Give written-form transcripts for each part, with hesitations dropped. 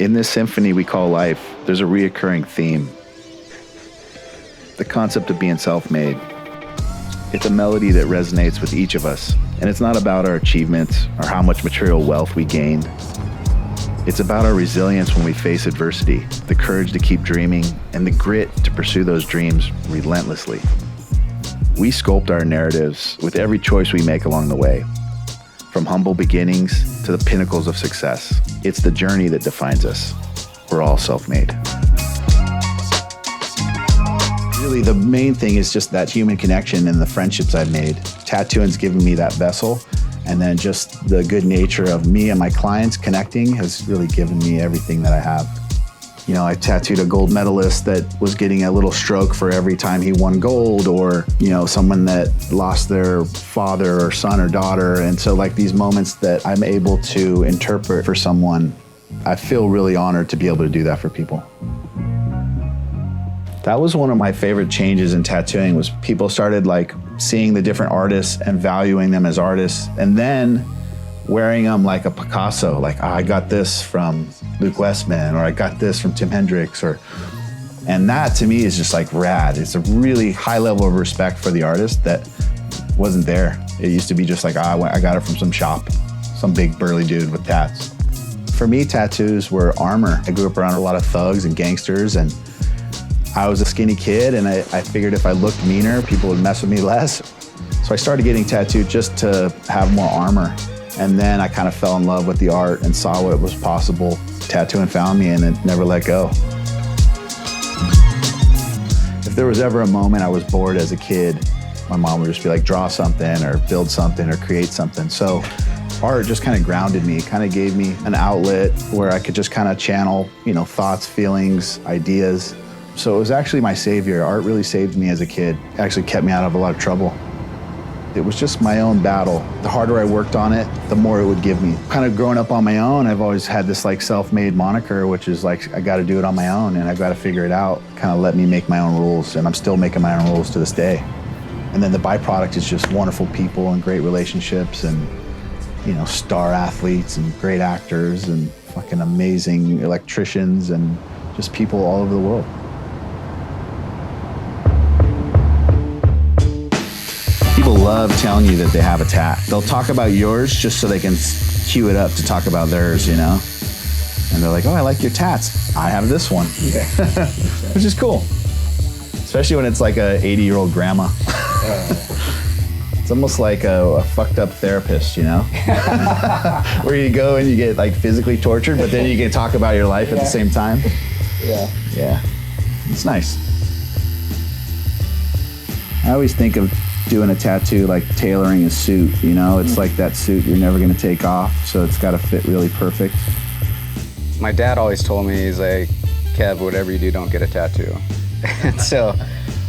In this symphony we call life, there's a reoccurring theme. The concept of being self-made. It's a melody that resonates with each of us. And it's not about our achievements or how much material wealth we gained. It's about our resilience when we face adversity, the courage to keep dreaming, and the grit to pursue those dreams relentlessly. We sculpt our narratives with every choice we make along the way, from humble beginnings to the pinnacles of success. It's the journey that defines us. We're all self-made. Really, the main thing is just that human connection and the friendships I've made. Tattooing's given me that vessel, and then just the good nature of me and my clients connecting has really given me everything that I have. You know, I tattooed a gold medalist that was getting a little stroke for every time he won gold, or, you know, someone that lost their father or son or daughter. And so like these moments that I'm able to interpret for someone, I feel really honored to be able to do that for people. That was one of my favorite changes in tattooing, was people started like seeing the different artists and valuing them as artists, and then wearing them like a Picasso, like, oh, I got this from Luke Wessman, or I got this from Tim Hendricks, and that to me is just like rad. It's a really high level of respect for the artist that wasn't there. It used to be just like, oh, I got it from some shop, some big burly dude with tats. For me, tattoos were armor. I grew up around a lot of thugs and gangsters, and I was a skinny kid, and I figured if I looked meaner, people would mess with me less. So I started getting tattooed just to have more armor. And then I kind of fell in love with the art and saw what was possible. Tattooing found me, and it never let go. If there was ever a moment I was bored as a kid, my mom would just be like, draw something or build something or create something. So art just kind of grounded me. It kind of gave me an outlet where I could just kind of channel, you know, thoughts, feelings, ideas. So it was actually my savior. Art really saved me as a kid. It actually kept me out of a lot of trouble. It was just my own battle. The harder I worked on it, the more it would give me. Kind of growing up on my own, I've always had this like self-made moniker, which is like, I gotta do it on my own and I gotta figure it out. Kind of let me make my own rules, and I'm still making my own rules to this day. And then the byproduct is just wonderful people and great relationships, and, you know, star athletes and great actors and fucking amazing electricians and just people all over the world. People love telling you that they have a tat. They'll talk about yours just so they can cue it up to talk about theirs, you know? And they're like, oh, I like your tats. I have this one. Yeah. Which is cool. Especially when it's like a 80-year-old grandma. It's almost like a fucked up therapist, you know? Where you go and you get like physically tortured, but then you can talk about your life at the same time. Yeah. Yeah. It's nice. I always think of doing a tattoo like tailoring a suit, you know? It's like that suit you're never gonna take off, so it's gotta fit really perfect. My dad always told me, he's like, Kev, whatever you do, don't get a tattoo. And so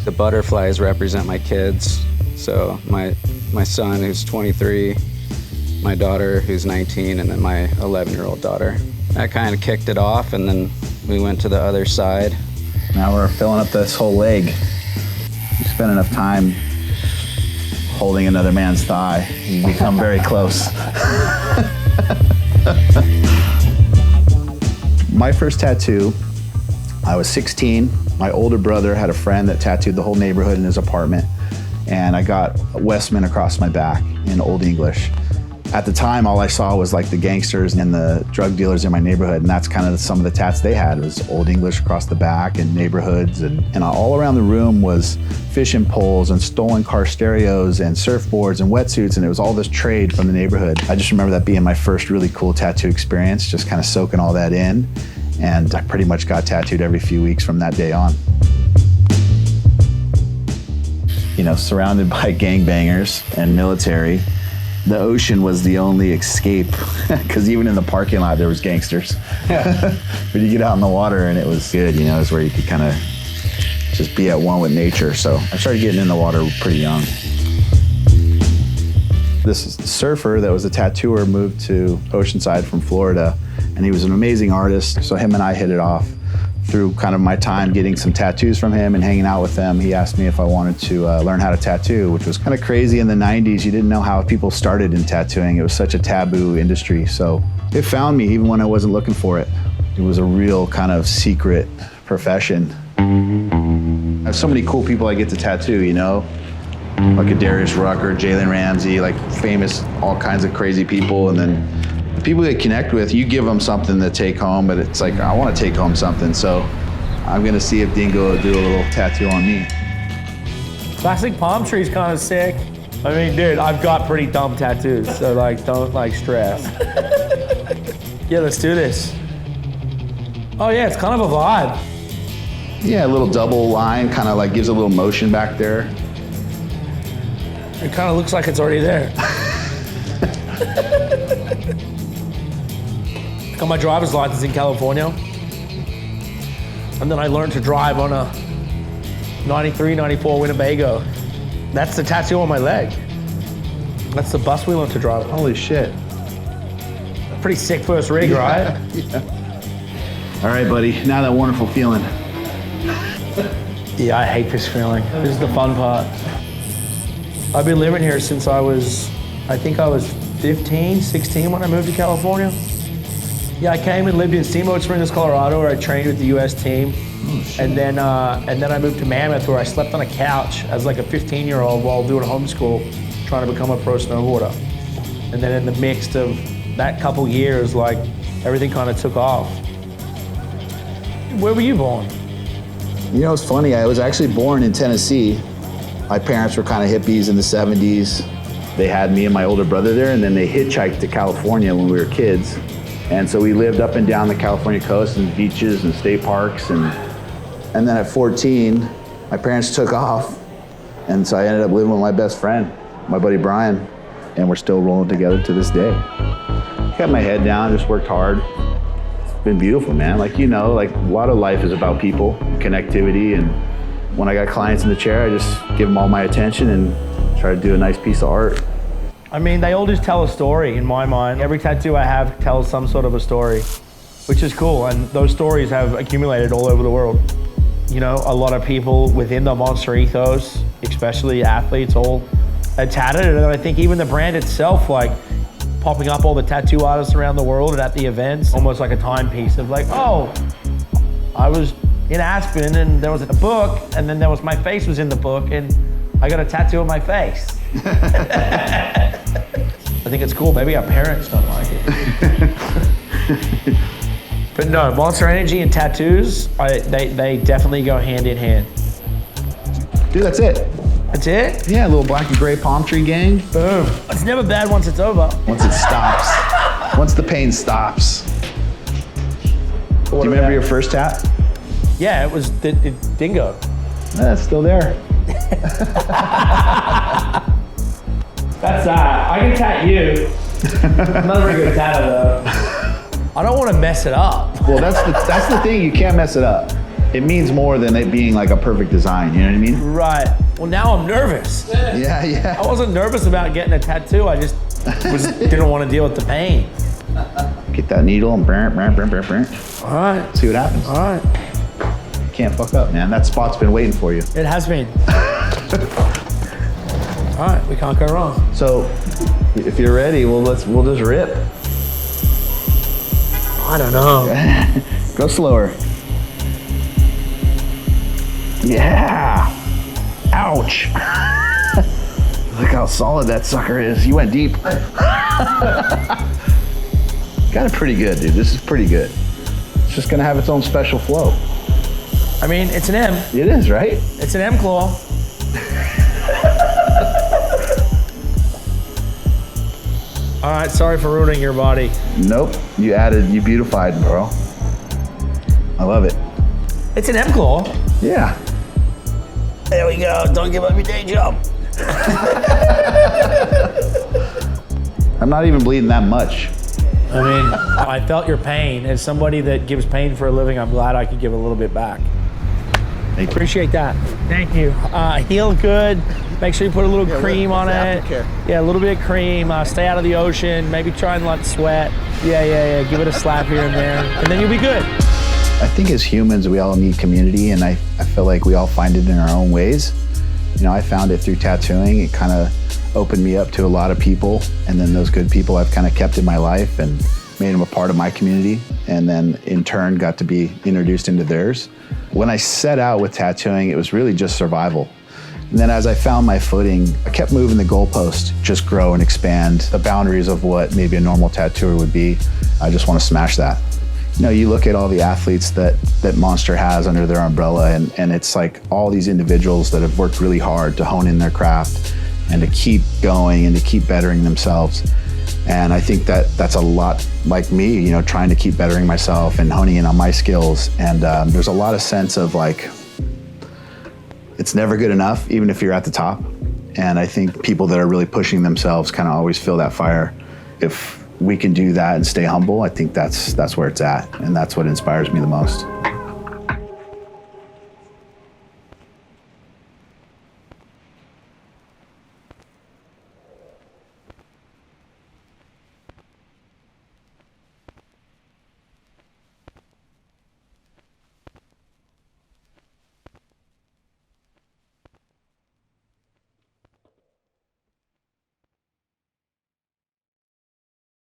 the butterflies represent my kids. So my son, who's 23, my daughter, who's 19, and then my 11-year-old daughter. That kind of kicked it off, and then we went to the other side. Now we're filling up this whole leg. You spend enough time holding another man's thigh, you become very close. My first tattoo, I was 16. My older brother had a friend that tattooed the whole neighborhood in his apartment, and I got Wessman across my back in Old English. At the time, all I saw was like the gangsters and the drug dealers in my neighborhood, and that's kind of some of the tats they had. It was Old English across the back and neighborhoods, and all around the room was fishing poles and stolen car stereos and surfboards and wetsuits, and it was all this trade from the neighborhood. I just remember that being my first really cool tattoo experience, just kind of soaking all that in, and I pretty much got tattooed every few weeks from that day on. You know, surrounded by gangbangers and military, the ocean was the only escape, because even in the parking lot there was gangsters. But you get out in the water and it was good, you know, it's where you could kind of just be at one with nature. So I started getting in the water pretty young. This surfer that was a tattooer moved to Oceanside from Florida, and he was an amazing artist. So him and I hit it off. Through kind of my time getting some tattoos from him and hanging out with him, he asked me if I wanted to learn how to tattoo, which was kind of crazy in the 90s. You didn't know how people started in tattooing. It was such a taboo industry. So it found me even when I wasn't looking for it. It was a real kind of secret profession. I have so many cool people I get to tattoo, you know? Like a Darius Rucker, Jalen Ramsey, like famous, all kinds of crazy people. And then the people they connect with, you give them something to take home, but it's like, I want to take home something. So I'm gonna see if Dingo will do a little tattoo on me. Classic palm tree is kind of sick. I mean, dude, I've got pretty dumb tattoos, so like, don't like stress. Yeah, let's do this. Oh yeah, it's kind of a vibe. Yeah, a little double line, kind of like gives a little motion back there. It kind of looks like it's already there. Got my driver's license in California. And then I learned to drive on a 93, 94 Winnebago. That's the tattoo on my leg. That's the bus we learned to drive. Holy shit. Pretty sick first rig, right? Yeah. All right, buddy, now that wonderful feeling. Yeah, I hate this feeling. This is the fun part. I've been living here since I think I was 15, 16 when I moved to California. Yeah, I came and lived in Steamboat Springs, Colorado, where I trained with the U.S. team. And then I moved to Mammoth, where I slept on a couch as like a 15-year-old while doing homeschool, trying to become a pro snowboarder. And then in the mix of that couple years, like everything kind of took off. Where were you born? You know, it's funny, I was actually born in Tennessee. My parents were kind of hippies in the 70s. They had me and my older brother there, and then they hitchhiked to California when we were kids. And so we lived up and down the California coast and beaches and state parks. And then at 14, my parents took off. And so I ended up living with my best friend, my buddy Brian, and we're still rolling together to this day. Kept my head down, just worked hard. It's been beautiful, man. Like, you know, like a lot of life is about people, connectivity, and when I got clients in the chair, I just give them all my attention and try to do a nice piece of art. I mean, they all just tell a story in my mind. Every tattoo I have tells some sort of a story, which is cool. And those stories have accumulated all over the world. You know, a lot of people within the Monster ethos, especially athletes, all are tatted. And I think even the brand itself, like popping up all the tattoo artists around the world and at the events, almost like a timepiece of like, oh, I was in Aspen and there was a book, and then my face was in the book, and I got a tattoo of my face. I think it's cool. Maybe our parents don't like it. But no, Monster Energy and tattoos, they definitely go hand in hand. Dude, that's it. That's it? Yeah, a little black and gray palm tree gang. Boom. It's never bad once it's over. Once it stops. Once the pain stops. Do you remember your first tat? Yeah, it was Dingo. Yeah, it's still there. That's that. I can tat you. I'm not a very good tatter though. I don't want to mess it up. Well, that's the thing. You can't mess it up. It means more than it being like a perfect design. You know what I mean? Right. Well, now I'm nervous. Yeah. I wasn't nervous about getting a tattoo. I just didn't want to deal with the pain. Get that needle and burn. All right. See what happens. All right. Can't fuck up, man. That spot's been waiting for you. It has been. All right, we can't go wrong. So, if you're ready, we'll just rip. I don't know. Go slower. Yeah. Ouch. Look how solid that sucker is. You went deep. Got it pretty good, dude. This is pretty good. It's just gonna have its own special flow. I mean, it's an M. It is, right? It's an M claw. All right, sorry for ruining your body. Nope, you beautified, bro. I love it. It's an M claw. Yeah. There we go, don't give up your day job. I'm not even bleeding that much. I mean, I felt your pain. As somebody that gives pain for a living, I'm glad I could give a little bit back. Thank you. Appreciate that. Thank you. Heal good. Make sure you put a little cream on it. Aftercare. Yeah, a little bit of cream. Stay out of the ocean. Maybe try and let sweat. Yeah. Give it a slap here and there, and then you'll be good. I think as humans, we all need community, and I feel like we all find it in our own ways. You know, I found it through tattooing. It kind of opened me up to a lot of people, and then those good people I've kind of kept in my life and made them a part of my community, and then in turn got to be introduced into theirs. When I set out with tattooing, it was really just survival. And then as I found my footing, I kept moving the goalpost, just grow and expand the boundaries of what maybe a normal tattooer would be. I just want to smash that. You know, you look at all the athletes that Monster has under their umbrella, and it's like all these individuals that have worked really hard to hone in their craft and to keep going and to keep bettering themselves. And I think that's a lot like me, you know, trying to keep bettering myself and honing in on my skills. And there's a lot of sense of like, it's never good enough, even if you're at the top. And I think people that are really pushing themselves kind of always feel that fire. If we can do that and stay humble, I think that's where it's at. And that's what inspires me the most.